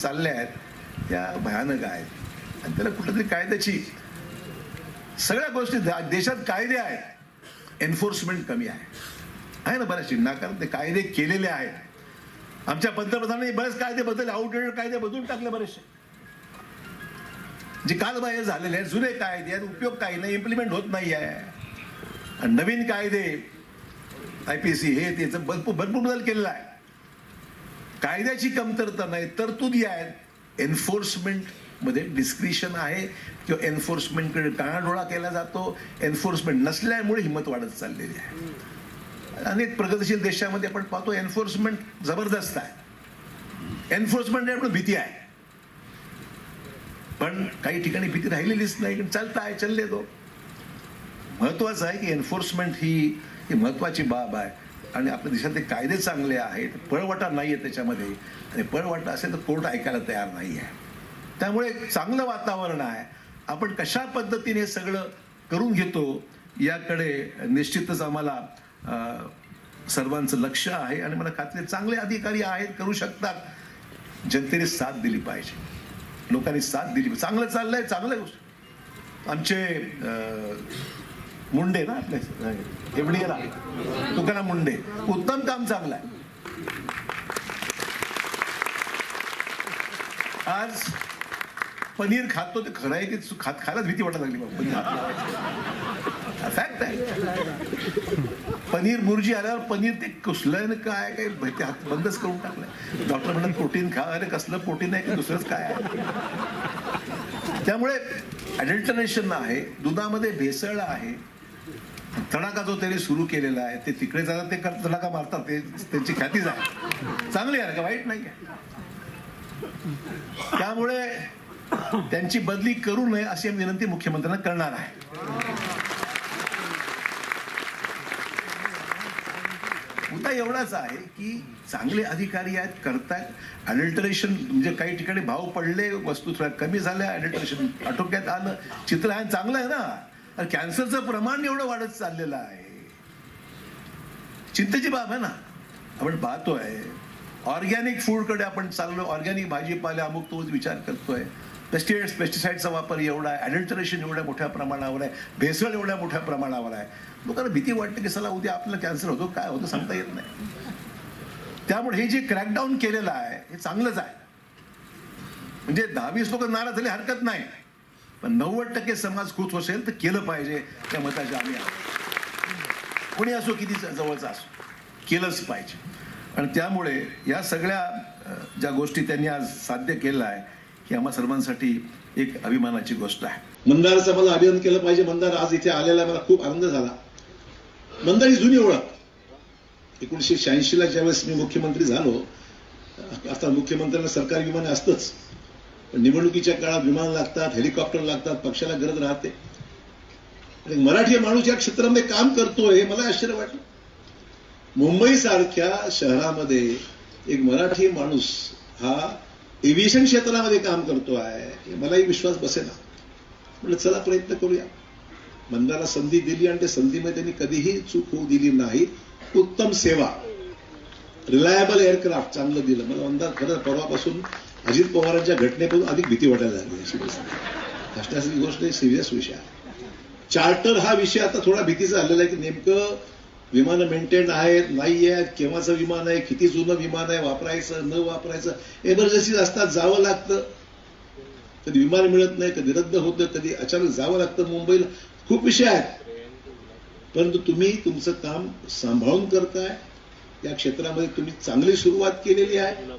चालल्या आहेत त्या भयानक आहेत आणि त्याला कुठेतरी कायद्याची सगळ्या गोष्टी देशात कायदे आहेत, एन्फोर्समेंट कमी आहे ना बऱ्याचशी नाकार ते कायदे केलेले आहेत. आमच्या पंतप्रधानांनी बरेच कायदे बदलले, आउटडेटेड कायदे बदलून टाकले बरेचसे, जे कालबाह्य झालेले आहेत, जुने कायदे आहेत, उपयोग काही नाही, इम्प्लिमेंट होत नाही आहे. आणि नवीन कायदे IPC हे त्याचं भरपूर बदल केलेला आहे. कायद्याची कमतरता नाही, तरतुदी आहेत. एन्फोर्समेंट मध्ये डिस्क्रिशन आहे किंवा एन्फोर्समेंटकडे कानाडोळा केला जातो. एन्फोर्समेंट नसल्यामुळे हिंमत वाढत चाललेली आहे. अनेक प्रगतीशील देशामध्ये आपण पाहतो एन्फोर्समेंट जबरदस्त आहे. एन्फोर्समेंट आपण भीती आहे, पण काही ठिकाणी भीती राहिलेलीच नाही, चालता आहे, चलले तो. महत्वाचं आहे की एन्फोर्समेंट ही महत्वाची बाब आहे आणि आपल्या देशातले कायदे चांगले आहेत, पळवाटा नाही आहे त्याच्यामध्ये. आणि पळवाटा असेल तर कोर्ट ऐकायला तयार नाही आहे. त्यामुळे चांगलं वातावरण आहे. आपण कशा पद्धतीने सगळं करून घेतो याकडे निश्चितच आम्हाला सर्वांचं लक्ष आहे. आणि मला खात्री चांगले अधिकारी आहेत, करू शकतात. जनतेने साथ दिली पाहिजे, लोकांनी साथ दिली. चांगलं चाललंय, चांगलं गोष्ट. आमचे मुंडे ना आपले एवढीला तुकाराम मुंडे, उत्तम काम चांगलं आहे. आज पनीर खातो ते खरं आहे की खायलाच भीती वाटायला लागली बाबा. फॅक्ट आहे. पनीर बुर्जी आल्यावर पनीर ते कुसलंय ना काय काय हात बंदच करून टाकलंय. डॉक्टर म्हणतात प्रोटीन खा. अरे कसलं प्रोटीन आहे की दुसरंच काय आहे. त्यामुळे अडल्टरेशन आहे, दुधामध्ये भेसळ आहे. तडाखा जो त्यांनी सुरू केलेला आहे ते तिकडे जातात, ते तडाखा मारतात, ते त्यांची ख्यातीच आहे. चांगली आहे का, वाईट नाही आहे. त्यामुळे त्यांची बदली करू नये अशी विनंती मुख्यमंत्र्यांना करणार आहे. मुद्दा एवढाच आहे की चांगले अधिकारी आहेत, करतायत. अडल्टरेशन म्हणजे काही ठिकाणी भाव पडले, वस्तू थोड्या कमी झाल्या, अडल्टरेशन आटोक्यात आलं, चित्र आहे, चांगलं आहे ना. कॅन्सरचं प्रमाण एवढं वाढत चाललेलं आहे, चिंतेची बाब आहे ना. आपण पाहतोय ऑर्गॅनिक फूडकडे आपण चाललोय, ऑर्गॅनिक भाजीपाला अमुक तोच विचार करतोय. पेस्टिसाइडचा वापर एवढा आहे, अडल्टरेशन एवढ्या मोठ्या प्रमाणावर आहे, भेसळ एवढ्या मोठ्या प्रमाणावर आहे. लोकांना भीती वाटते की चला उद्या आपल्याला कॅन्सर होतो, काय होतं सांगता येत नाही. त्यामुळे हे जे क्रॅकडाऊन केलेलं आहे हे चांगलंच आहे. म्हणजे 10-20 लोक नाराज झाले हरकत नाही, पण 90% समाज खुश असेल तर केलं पाहिजे. त्या मताचे आम्ही कोणी असो, किती जवळचा असो, केलंच पाहिजे. आणि त्यामुळे या सगळ्या ज्या गोष्टी त्यांनी आज साध्य केलं आहे ही आम्हा सर्वांसाठी एक अभिमानाची गोष्ट आहे. मंदारचं मला अभिनंदन केलं पाहिजे. मंदार आज इथे आलेला मला खूप आनंद झाला. मंदार ही जुनी ओळख. 1986ला ज्यावेळेस मी मुख्यमंत्री झालो, आता मुख्यमंत्र्यांना सरकारी विमान असतंच, पण निवडणुकीच्या काळात विमान लागतात, हेलिकॉप्टर लागतात, पक्षाला गरज राहते. मराठी माणूस या क्षेत्रामध्ये काम करतोय हे मला आश्चर्य वाटलं. मुंबई सारख्या शहरामध्ये एक मराठी माणूस हा एव्हिएशन क्षेत्रामध्ये काम करतो आहे हे मलाही विश्वास बसेना. म्हटलं चला प्रयत्न करूया. मंदाला संधी दिली आणि त्या संधीमध्ये त्यांनी कधीही चूक होऊ दिली नाही. उत्तम सेवा, रिलायबल एअरक्राफ्ट चांगलं दिलं. मला मंदार खरं परवापासून अजित पवारांच्या घटनेपासून अधिक भीती वाटायला लागली. अशी कष्टाची गोष्ट सिरियस विषय आहे. चार्टर हा विषय आता थोडा भीतीचा झालेला आहे की नेमकं विमानं मेंटेन आहेत नाही आहेत, केव्हाचं विमान आहे, किती जुनं विमान आहे, वापरायचं न वापरायचं, एमर्जन्सी असतात, जावं लागतं. कधी विमान मिळत नाही, कधी रद्द होतं, कधी अचानक जावं लागतं मुंबईला. खूप विषय आहेत, परंतु तुम्ही तुमचं काम सांभाळून करताय. या क्षेत्रामध्ये तुम्ही चांगली सुरुवात केलेली आहे.